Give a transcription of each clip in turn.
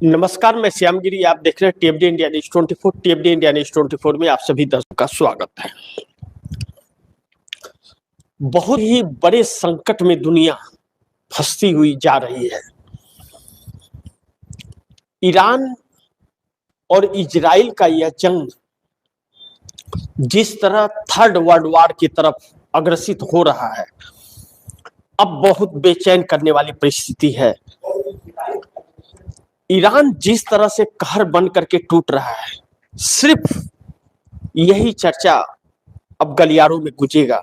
नमस्कार, मैं श्यामगिरी। आप देख रहे हैं टीएफडी इंडिया न्यूज 24। टीएफडी इंडिया न्यूज 24 में आप सभी दर्शकों का स्वागत है। बहुत ही बड़े संकट में दुनिया फंसती हुई जा रही है। ईरान और इजराइल का यह जंग जिस तरह थर्ड वर्ल्ड वॉर की तरफ अग्रसित हो रहा है, अब बहुत बेचैन करने वाली परिस्थिति है। ईरान जिस तरह से कहर बन करके टूट रहा है, सिर्फ यही चर्चा अब गलियारों में गूंजेगा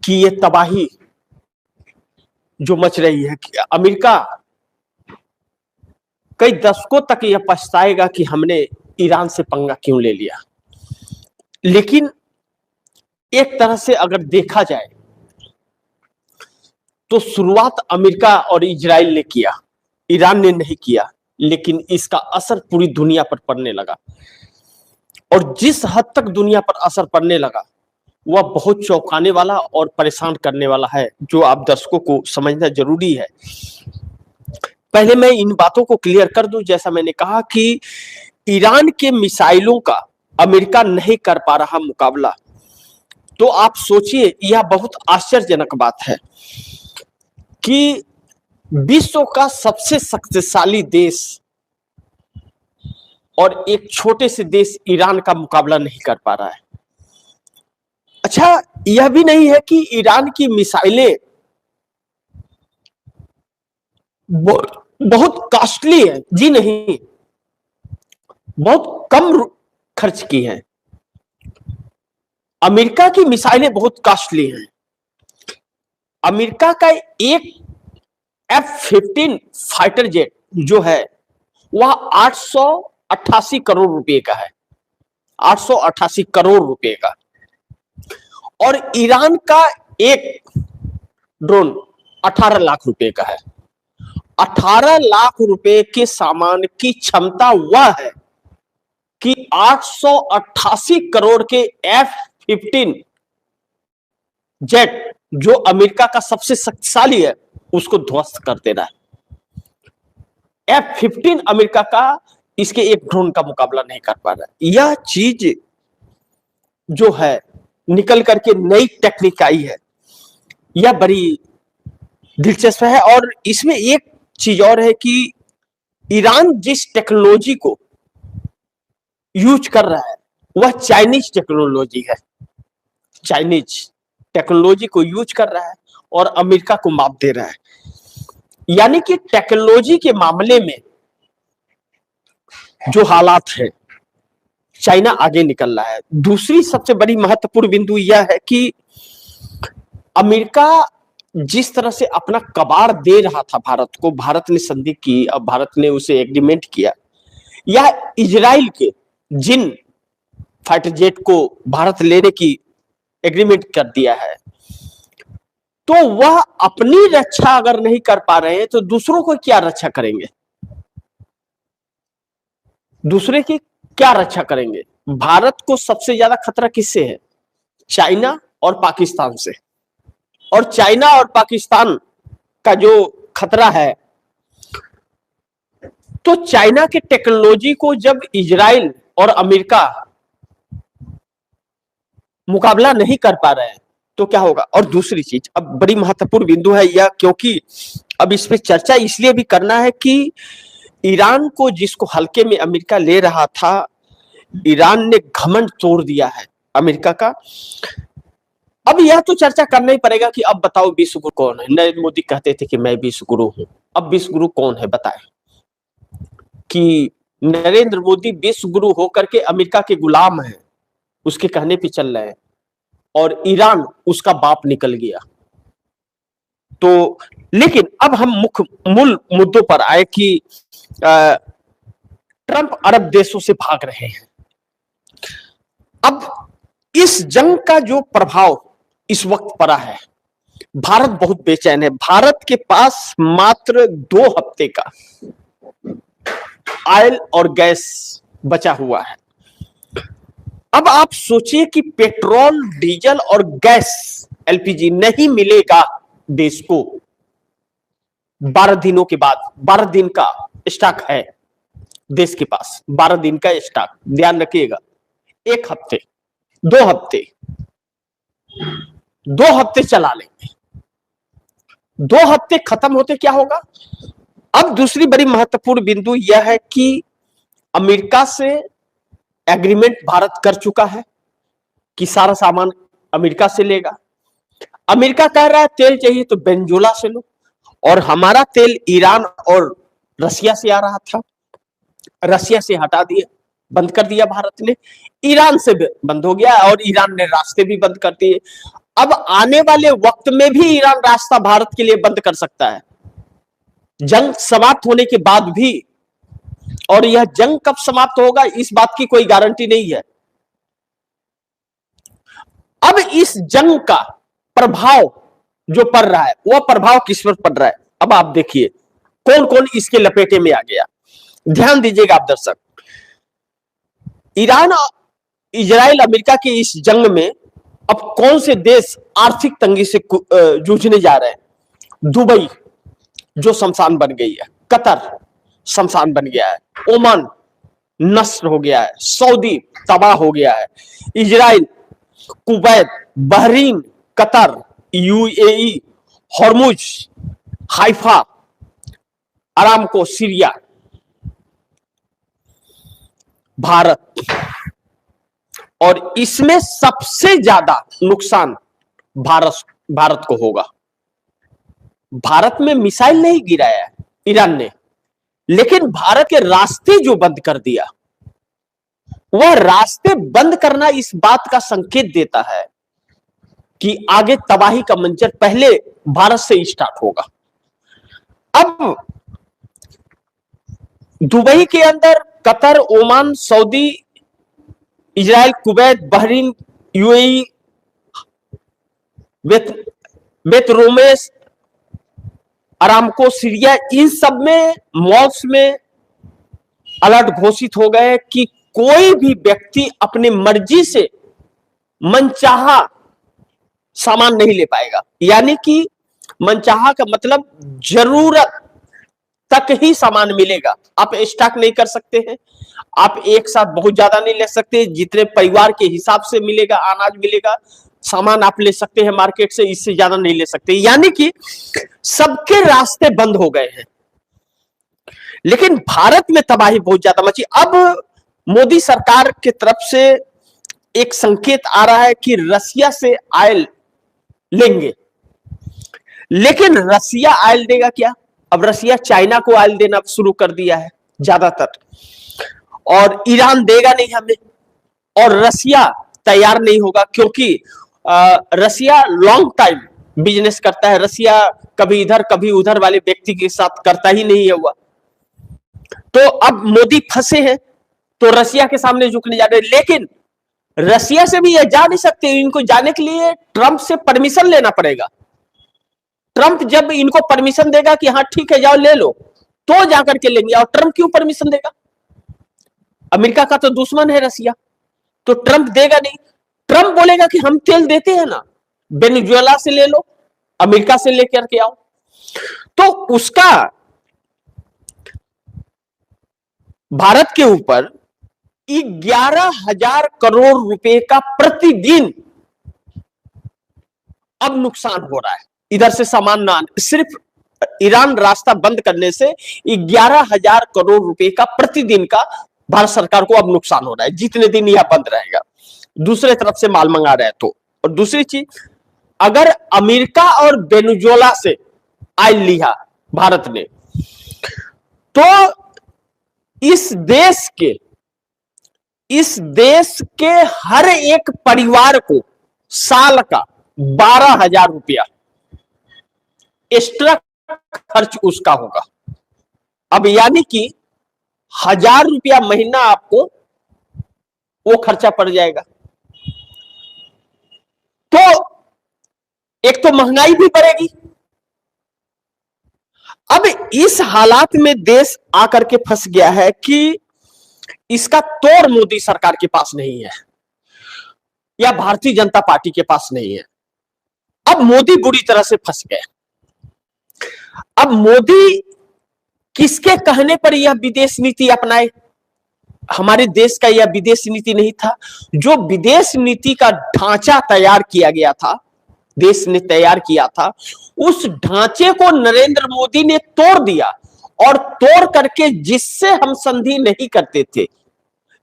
कि ये तबाही जो मच रही है कि अमेरिका कई दशकों तक यह पछताएगा कि हमने ईरान से पंगा क्यों ले लिया। लेकिन एक तरह से अगर देखा जाए तो शुरुआत अमेरिका और इजराइल ने किया, ईरान ने नहीं किया। लेकिन इसका असर पूरी दुनिया पर पड़ने लगा, और जिस हद तक दुनिया पर असर पड़ने लगा वह बहुत चौंकाने वाला और परेशान करने वाला है, जो आप दर्शकों को समझना जरूरी है। पहले मैं इन बातों को क्लियर कर दूं। जैसा मैंने कहा कि ईरान के मिसाइलों का अमेरिका नहीं कर पा रहा मुकाबला, तो आप सोचिए, यह बहुत आश्चर्यजनक बात है कि विश्व का सबसे शक्तिशाली देश और एक छोटे से देश ईरान का मुकाबला नहीं कर पा रहा है। अच्छा, यह भी नहीं है कि ईरान की मिसाइलें बहुत कॉस्टली है, जी नहीं, बहुत कम खर्च की है। अमेरिका की मिसाइलें बहुत कॉस्टली हैं। अमेरिका का एक F-15 फाइटर जेट जो है वह 888 करोड़ रुपए का है, 888 करोड़ रुपए का। और ईरान का एक ड्रोन 18 लाख रुपए का है। 18 लाख रुपए के सामान की क्षमता वह है कि 888 करोड़ के F-15 जेट जो अमेरिका का सबसे शक्तिशाली है उसको ध्वस्त कर देना है। F-15 अमेरिका का इसके एक ड्रोन का मुकाबला नहीं कर पा रहा है। यह चीज जो है निकल करके नई टेक्निक आई है, यह बड़ी दिलचस्प है। और इसमें एक चीज और है कि ईरान जिस टेक्नोलॉजी को यूज कर रहा है वह चाइनीज टेक्नोलॉजी है। चाइनीज टेक्नोलॉजी को यूज कर रहा है और अमेरिका को मात दे रहा है। यानी कि टेक्नोलॉजी के मामले में जो हालात है, चाइना आगे निकल रहा है। दूसरी सबसे बड़ी महत्वपूर्ण बिंदु यह है कि अमेरिका जिस तरह से अपना कबाड़ दे रहा था भारत को, भारत ने संधि की, अब भारत ने उसे एग्रीमेंट किया, या इजराइल के जिन फाइटर जेट को भारत लेने की एग्रीमेंट कर दिया है, तो वह अपनी रक्षा अगर नहीं कर पा रहे हैं तो दूसरों को क्या रक्षा करेंगे? दूसरे की क्या रक्षा करेंगे? भारत को सबसे ज्यादा खतरा किससे है? चाइना और पाकिस्तान से। और चाइना और पाकिस्तान का जो खतरा है, तो चाइना के टेक्नोलॉजी को जब इजराइल और अमेरिका मुकाबला नहीं कर पा रहे हैं तो क्या होगा? और दूसरी चीज, अब बड़ी महत्वपूर्ण बिंदु है यह, क्योंकि अब इस पे चर्चा इसलिए भी करना है कि ईरान को जिसको हल्के में अमेरिका ले रहा था, ईरान ने घमंड तोड़ दिया है अमेरिका का। अब यह तो चर्चा करना ही पड़ेगा कि अब बताओ विश्व गुरु कौन है? नरेंद्र मोदी कहते थे कि मैं विश्व गुरु हूं। अब विश्व गुरु कौन है बताएं? कि नरेंद्र मोदी विश्व गुरु होकर के अमेरिका के गुलाम हैं, उसके कहने पे चल रहे हैं, और ईरान उसका बाप निकल गया। तो लेकिन अब हम मूल मुद्दों पर आए कि ट्रंप अरब देशों से भाग रहे हैं। अब इस जंग का जो प्रभाव इस वक्त पड़ा है, भारत बहुत बेचैन है। भारत के पास मात्र 2 हफ्ते का ऑयल और गैस बचा हुआ है। अब आप सोचिए कि पेट्रोल, डीजल और गैस एलपीजी नहीं मिलेगा देश को 12 दिनों के बाद, 12 दिन का स्टॉक है देश के पास, 12 दिन का स्टॉक, ध्यान रखिएगा। 1 हफ्ते 2 हफ्ते 2 हफ्ते चला लेंगे, 2 हफ्ते खत्म होते क्या होगा। अब दूसरी बड़ी महत्वपूर्ण बिंदु यह है कि अमेरिका से एग्रीमेंट भारत कर चुका है कि सारा सामान अमेरिका से लेगा। अमेरिका कह रहा है तेल चाहिए तो वेनेजुएला से लो, और हमारा तेल ईरान और रसिया से आ रहा था, रसिया से हटा दिया, बंद कर दिया भारत ने। ईरान से बंद हो गया और ईरान ने रास्ते भी बंद कर दिए। अब आने वाले वक्त में भी ईरान रास्ता भारत के लिए बंद कर सकता है, जंग समाप्त होने के बाद भी। और यह जंग कब समाप्त होगा इस बात की कोई गारंटी नहीं है। अब इस जंग का प्रभाव जो पड़ रहा है, वह प्रभाव किस पर पड़ रहा है, अब आप देखिए कौन कौन इसके लपेटे में आ गया। ध्यान दीजिएगा आप दर्शक, ईरान, इजराइल, अमेरिका के इस जंग में अब कौन से देश आर्थिक तंगी से जूझने जा रहे हैं। दुबई जो शमशान बन गई है, कतर शमशान बन गया है, ओमान नष्ट हो गया है, सऊदी तबाह हो गया है, Israel, Kuwait, Bahrain, Qatar, UAE, Hormuz, Haifa, Aramco, Syria, Bharat. और इसमें सबसे ज्यादा नुकसान भारत को होगा। भारत में मिसाइल नहीं गिराया है ईरान ने, लेकिन भारत के रास्ते जो बंद कर दिया, वह रास्ते बंद करना इस बात का संकेत देता है कि आगे तबाही का मंजर पहले भारत से स्टार्ट होगा। अब दुबई के अंदर Qatar, Oman, Saudi, Israel, Kuwait, Bahrain, UAE, बेतरोमेस, अरामको, सीरिया, इन सब में मॉल्स में अलर्ट घोषित हो गए कि कोई भी व्यक्ति अपनी मर्जी से मनचाहा सामान नहीं ले पाएगा। यानी कि मनचाहा का मतलब जरूरत तक ही सामान मिलेगा, आप स्टॉक नहीं कर सकते हैं, आप एक साथ बहुत ज्यादा नहीं ले सकते, जितने परिवार के हिसाब से मिलेगा, अनाज मिलेगा, सामान आप ले सकते हैं मार्केट से, इससे ज्यादा नहीं ले सकते। यानी कि सबके रास्ते बंद हो गए हैं। लेकिन भारत में तबाही बहुत ज्यादा मची। अब मोदी सरकार की तरफ से एक संकेत आ रहा है कि रसिया से ऑयल लेंगे, लेकिन रसिया ऑयल देगा क्या। अब रसिया चाइना को ऑयल देना शुरू कर दिया है ज्यादातर, और ईरान देगा नहीं हमें, और रसिया तैयार नहीं होगा, क्योंकि रसिया लॉन्ग टाइम बिजनेस करता है। रसिया कभी इधर कभी उधर वाले व्यक्ति के साथ करता ही नहीं है हुआ। तो अब मोदी फंसे हैं, तो रसिया के सामने झुकने जा रहे हैं। लेकिन रसिया से भी ये जा नहीं सकते, इनको जाने के लिए ट्रंप से परमिशन लेना पड़ेगा। ट्रंप जब इनको परमिशन देगा कि हाँ ठीक है जाओ ले लो, तो जाकर के लेंगे। और ट्रंप क्यों परमिशन देगा, अमेरिका का तो दुश्मन है रसिया, तो ट्रंप देगा नहीं। ट्रंप बोलेगा कि हम तेल देते हैं ना, वेनेजुएला से ले लो, अमेरिका से लेकर के आओ। तो उसका भारत के ऊपर 11,000 करोड़ रुपए का प्रतिदिन अब नुकसान हो रहा है। इधर से सामान ना, सिर्फ ईरान रास्ता बंद करने से 11,000 करोड़ रुपए का प्रतिदिन का भारत सरकार को अब नुकसान हो रहा है, जितने दिन यह बंद रहेगा। दूसरे तरफ से माल मंगा रहे हैं तो। और दूसरी चीज, अगर अमेरिका और वेनेजुएला से ऑयल लिया भारत ने, तो इस देश के हर एक परिवार को साल का 12,000 रुपया एक्स्ट्रा खर्च उसका होगा। अब यानी कि 1,000 रुपया महीना आपको वो खर्चा पड़ जाएगा। तो एक तो महंगाई भी बढ़ेगी। अब इस हालात में देश आकर के फंस गया है कि इसका तोड़ मोदी सरकार के पास नहीं है, या भारतीय जनता पार्टी के पास नहीं है। अब मोदी बुरी तरह से फंस गए। अब मोदी किसके कहने पर यह विदेश नीति अपनाए? हमारे देश का यह विदेश नीति नहीं था। जो विदेश नीति का ढांचा तैयार किया गया था, देश ने तैयार किया था, उस ढांचे को नरेंद्र मोदी ने तोड़ दिया, और तोड़ करके जिससे हम संधि नहीं करते थे,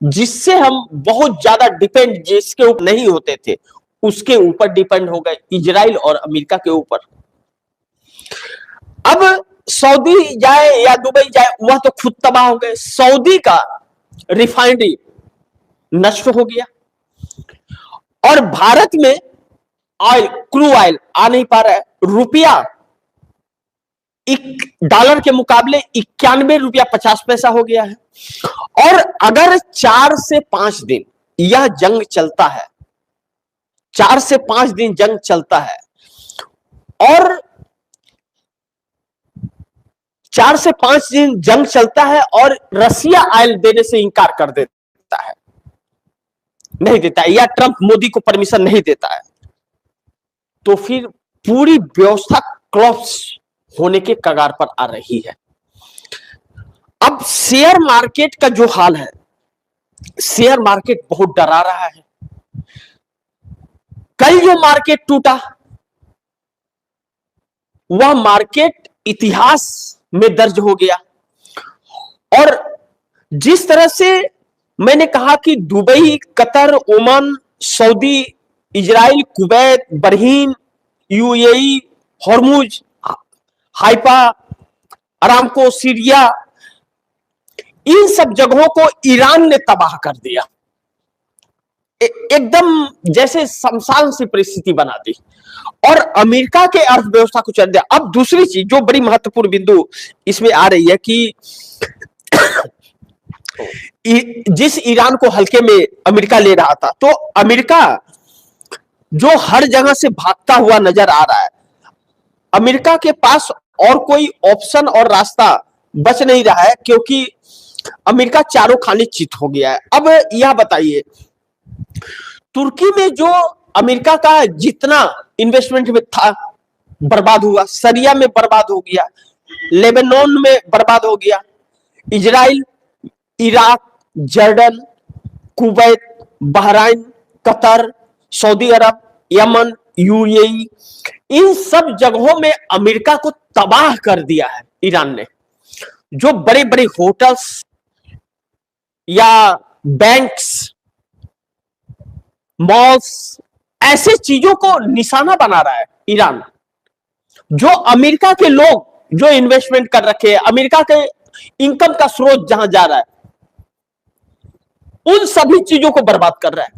जिससे हम बहुत ज्यादा डिपेंड जिसके ऊपर नहीं होते थे, उसके ऊपर डिपेंड हो गए, इजराइल और अमेरिका के ऊपर। अब सऊदी जाए या दुबई जाए, वह तो खुद तबाह हो गए। सऊदी का रिफाइनरी नष्ट हो गया, और भारत में ऑयल, क्रूड ऑयल आ नहीं पा रहा है। रुपया $1 के मुकाबले 91 रुपया 50 पैसा हो गया है। और अगर 4 से 5 दिन यह जंग चलता है, 4 से 5 दिन जंग चलता है, और 4 से 5 दिन जंग चलता है और रसिया ऑयल देने से इंकार कर देता है, नहीं देता है, या ट्रंप मोदी को परमिशन नहीं देता है, तो फिर पूरी व्यवस्था क्लॉप्स होने के कगार पर आ रही है। अब शेयर मार्केट का जो हाल है, शेयर मार्केट बहुत डरा रहा है। कल जो मार्केट टूटा, वह मार्केट इतिहास में दर्ज हो गया। और जिस तरह से मैंने कहा कि Dubai, Qatar, Oman, Saudi, Israel, Kuwait, Bahrain, UAE, Hormuz, Haifa, Aramco, Syria, इन सब जगहों को ईरान ने तबाह कर दिया, एकदम जैसे शमशान सी परिस्थिति बना दी, और अमेरिका के अर्थव्यवस्था को चल दिया। अब दूसरी चीज जो बड़ी महत्वपूर्ण बिंदु इसमें आ रही है कि जिस ईरान को हल्के में अमेरिका ले रहा था, तो अमेरिका जो हर जगह से भागता हुआ नजर आ रहा है, अमेरिका के पास और कोई ऑप्शन और रास्ता बच नहीं रहा है, क्योंकि अमेरिका चारों खाने चित हो गया है। अब यह बताइए, तुर्की में जो अमेरिका का जितना इन्वेस्टमेंट में था बर्बाद हुआ, सीरिया में बर्बाद हो गया, लेबनान में बर्बाद हो गया, Israel, Iraq, Jordan, Kuwait, Bahrain, Qatar, Saudi Arab, Yemen, UAE, इन सब जगहों में अमेरिका को तबाह कर दिया है ईरान ने। जो बड़े बड़े होटल्स या बैंक्स, मॉल्स, ऐसे चीजों को निशाना बना रहा है ईरान। जो अमेरिका के लोग जो इन्वेस्टमेंट कर रखे हैं, अमेरिका के इनकम का स्रोत जहां जा रहा है, उन सभी चीजों को बर्बाद कर रहा है।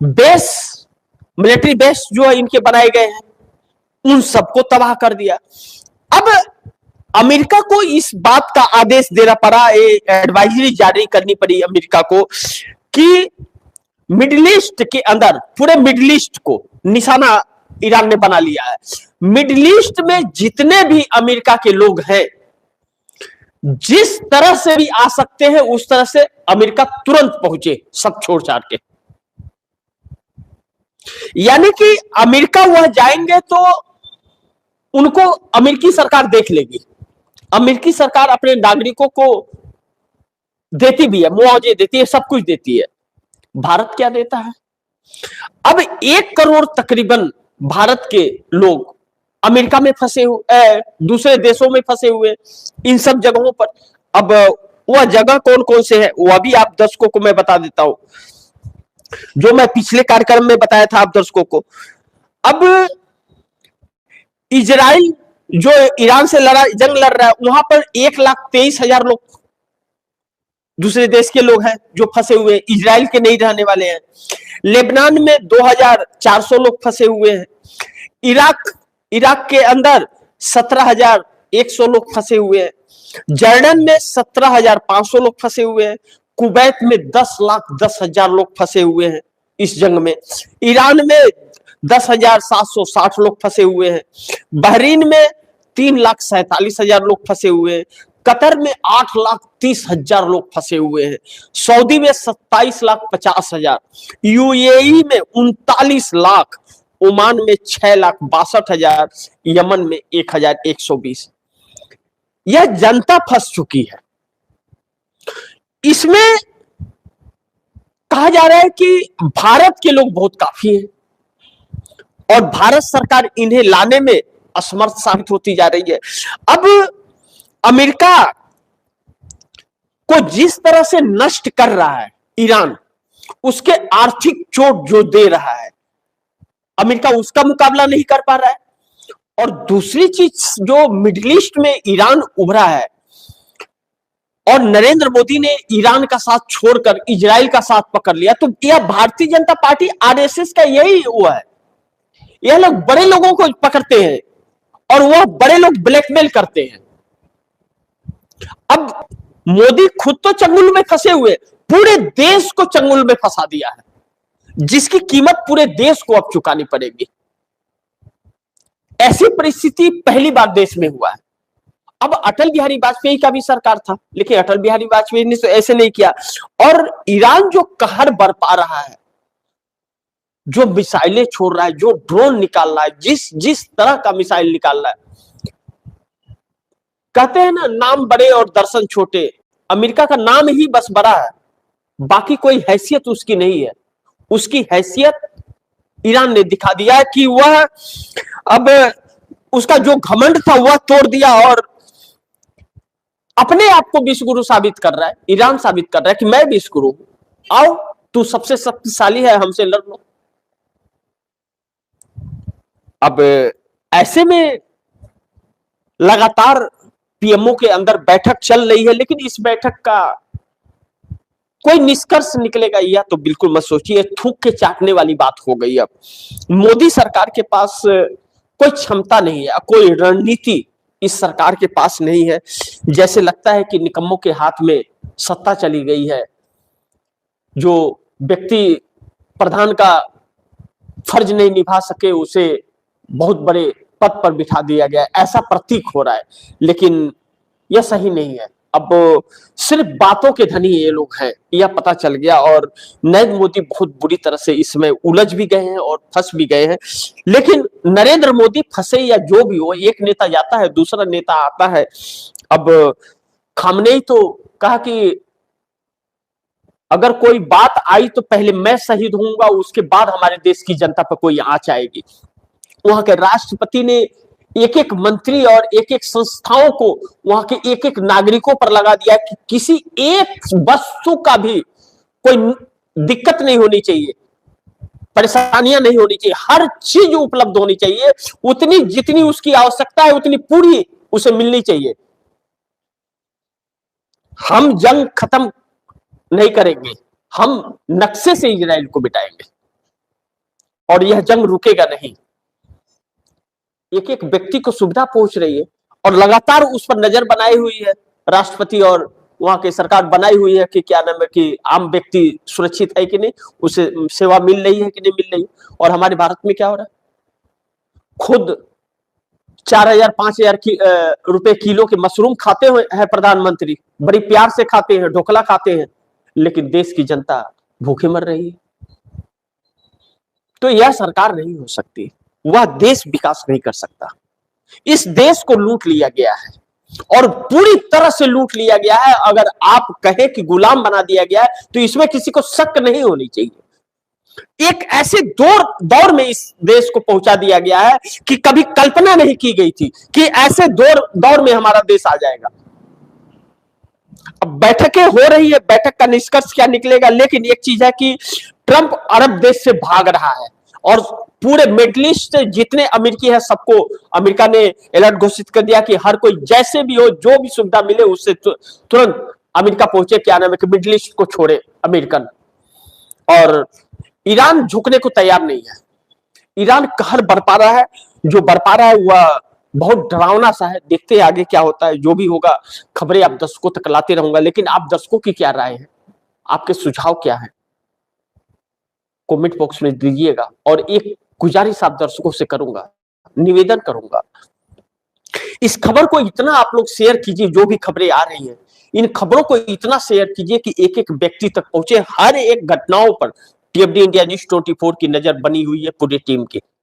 बेस, मिलिट्री बेस जो इनके बनाए गए हैं, उन सबको तबाह कर दिया। अब अमेरिका को इस बात का आदेश देना पड़ा, एडवाइजरी जारी करनी पड़ी अमेरिका को कि मिडिल ईस्ट के अंदर, पूरे मिडिल ईस्ट को निशाना ईरान ने बना लिया है। मिडिल ईस्ट में जितने भी अमेरिका के लोग हैं, जिस तरह से भी आ सकते हैं, उस तरह से अमेरिका तुरंत पहुंचे, सब छोड़ छाड़ के। यानी कि अमेरिका वह जाएंगे तो उनको अमेरिकी सरकार देख लेगी। अमेरिकी सरकार अपने नागरिकों को देती भी है, मुआवजे देती है, सब कुछ देती है। भारत क्या देता है? अब 1 करोड़ तकरीबन भारत के लोग अमेरिका में फंसे हुए, दूसरे देशों में फंसे हुए, इन सब जगहों पर। अब वह जगह कौन कौन से है, वह भी आप दर्शकों को मैं बता देता हूं, जो मैं पिछले कार्यक्रम में बताया था आप दर्शकों को। अब इजराइल जो ईरान से जंग लड़ रहा है, वहां पर 1,23,000 लोग दूसरे देश के लोग हैं जो फंसे हुए हैं, इजराइल के नहीं रहने वाले हैं। लेबनान में 2,400 लोग फंसे हुए हैं। इराक के अंदर 17,100 लोग फंसे हुए हैं। जॉर्डन में 17,500 लोग फंसे हुए हैं। कुवैत में 10,10,000 लोग फंसे हुए हैं इस जंग में। ईरान में 10,760 लोग फंसे हुए हैं। बहरीन में 3,47,000 लोग फंसे हुए हैं। कतर में 8,30,000 लोग फंसे हुए हैं। सऊदी में 27,50,000, यूएई में 39 लाख, ओमान में 6,62,000, यमन में 1,120। यह जनता फंस चुकी है। इसमें कहा जा रहा है कि भारत के लोग बहुत काफी हैं और भारत सरकार इन्हें लाने में असमर्थ साबित होती जा रही है। अब अमेरिका को जिस तरह से नष्ट कर रहा है ईरान, उसके आर्थिक चोट जो दे रहा है, अमेरिका उसका मुकाबला नहीं कर पा रहा है। और दूसरी चीज, जो मिडिल ईस्ट में ईरान उभरा है और नरेंद्र मोदी ने ईरान का साथ छोड़कर इजराइल का साथ पकड़ लिया, तो यह भारतीय जनता पार्टी आरएसएस का यही हुआ है। यह लोग बड़े लोगों को पकड़ते हैं और वह बड़े लोग ब्लैकमेल करते हैं। अब मोदी खुद तो चंगुल में फंसे हुए, पूरे देश को चंगुल में फंसा दिया है, जिसकी कीमत पूरे देश को अब चुकानी पड़ेगी। ऐसी परिस्थिति पहली बार देश में हुआ है। अब अटल बिहारी वाजपेयी का भी सरकार था, लेकिन अटल बिहारी वाजपेयी ने तो ऐसे नहीं किया। और ईरान जो कहर बरपा रहा है, जो मिसाइलें छोड़ रहा है, जो ड्रोन निकाल रहा है, जिस तरह का मिसाइल निकाल रहा है, कहते हैं ना, नाम बड़े और दर्शन छोटे। अमेरिका का नाम ही बस बड़ा है, बाकी कोई हैसियत उसकी नहीं है। उसकी हैसियत ईरान ने दिखा दिया है कि वह अब उसका जो घमंड था वह तोड़ दिया और अपने आप को विश्वगुरु साबित कर रहा है। ईरान साबित कर रहा है कि मैं विश्वगुरु हूं, आओ तू सबसे शक्तिशाली है, हमसे लड़ लो। अब ऐसे में लगातार पीएमओ के अंदर बैठक चल रही है, लेकिन इस बैठक का कोई निष्कर्ष निकलेगा यह तो बिल्कुल मत सोचिए। थूक के चाटने वाली बात हो गई। अब मोदी सरकार के पास कोई क्षमता नहीं है, कोई रणनीति इस सरकार के पास नहीं है। जैसे लगता है कि निकम्मों के हाथ में सत्ता चली गई है। जो व्यक्ति प्रधान का फर्ज नहीं निभा सके, उसे बहुत बड़े पद पर बिठा दिया गया, ऐसा प्रतीक हो रहा है। लेकिन यह सही नहीं है। अब सिर्फ बातों के धनी ये लोग हैं, यह पता चल गया। और नरेंद्र मोदी बहुत बुरी तरह से इसमें उलझ भी गए हैं और फंस भी गए हैं। लेकिन नरेंद्र मोदी फंसे या जो भी हो, एक नेता जाता है, दूसरा नेता आता है। अब खामनेई तो कहा कि अगर कोई बात आई तो पहले मैं शहीद होऊंगा, उसके बाद हमारे देश की जनता पर कोई आंच आएगी। वहां के राष्ट्रपति ने एक एक मंत्री और एक एक संस्थाओं को, वहां के एक एक नागरिकों पर लगा दिया कि किसी एक वस्तु का भी कोई दिक्कत नहीं होनी चाहिए, परेशानियां नहीं होनी चाहिए, हर चीज उपलब्ध होनी चाहिए, उतनी जितनी उसकी आवश्यकता है उतनी पूरी उसे मिलनी चाहिए। हम जंग खत्म नहीं करेंगे, हम नक्शे से इजराइल को मिटाएंगे और यह जंग रुकेगा नहीं। एक एक व्यक्ति को सुविधा पहुंच रही है और लगातार उस पर नजर बनाई हुई है राष्ट्रपति और वहां की सरकार बनाई हुई है कि क्या नाम है कि आम व्यक्ति सुरक्षित है कि नहीं, उसे सेवा मिल रही है कि नहीं मिल रही। और हमारे भारत में क्या हो रहा है, खुद 4,000 5,000 रुपए किलो के मशरूम खाते हुए है प्रधानमंत्री, बड़ी प्यार से खाते हैं, ढोकला खाते हैं, लेकिन देश की जनता भूखे मर रही है। तो यह सरकार नहीं हो सकती, वह देश विकास नहीं कर सकता। इस देश को लूट लिया गया है और पूरी तरह से लूट लिया गया है। अगर आप कहें कि गुलाम बना दिया गया है तो इसमें किसी को शक नहीं होनी चाहिए। एक ऐसे दौर में इस देश को पहुंचा दिया गया है कि कभी कल्पना नहीं की गई थी कि ऐसे दौर में हमारा देश आ जाएगा। अब बैठकें हो रही है, बैठक का निष्कर्ष क्या निकलेगा, लेकिन एक चीज है कि ट्रंप अरब देश से भाग रहा है और पूरे मिडिल ईस्ट से जितने अमेरिकी है सबको अमेरिका ने अलर्ट घोषित कर दिया कि हर कोई जैसे भी हो, जो भी सुविधा मिले उससे तुरंत अमेरिका पहुंचे, क्या नाम है कि मिडिल ईस्ट को छोड़े अमेरिकन। और ईरान झुकने को तैयार नहीं है। ईरान कहर बरपा रहा है, जो बरपा रहा है वह बहुत डरावना सा है। देखते हैं आगे क्या होता है, जो भी होगा खबरें आप दर्शकों तक लाते रहूंगा। लेकिन आप दर्शकों की क्या राय है, आपके सुझाव क्या है, कमेंट बॉक्स में दीजिएगा। और एक गुजारिश आप दर्शकों से करूंगा, निवेदन करूंगा, इस खबर को इतना आप लोग शेयर कीजिए। जो भी खबरें आ रही हैं, इन खबरों को इतना शेयर कीजिए कि एक एक व्यक्ति तक पहुंचे। हर एक घटनाओं पर टीएफडी इंडिया न्यूज़ 24 की नजर बनी हुई है पूरी टीम की।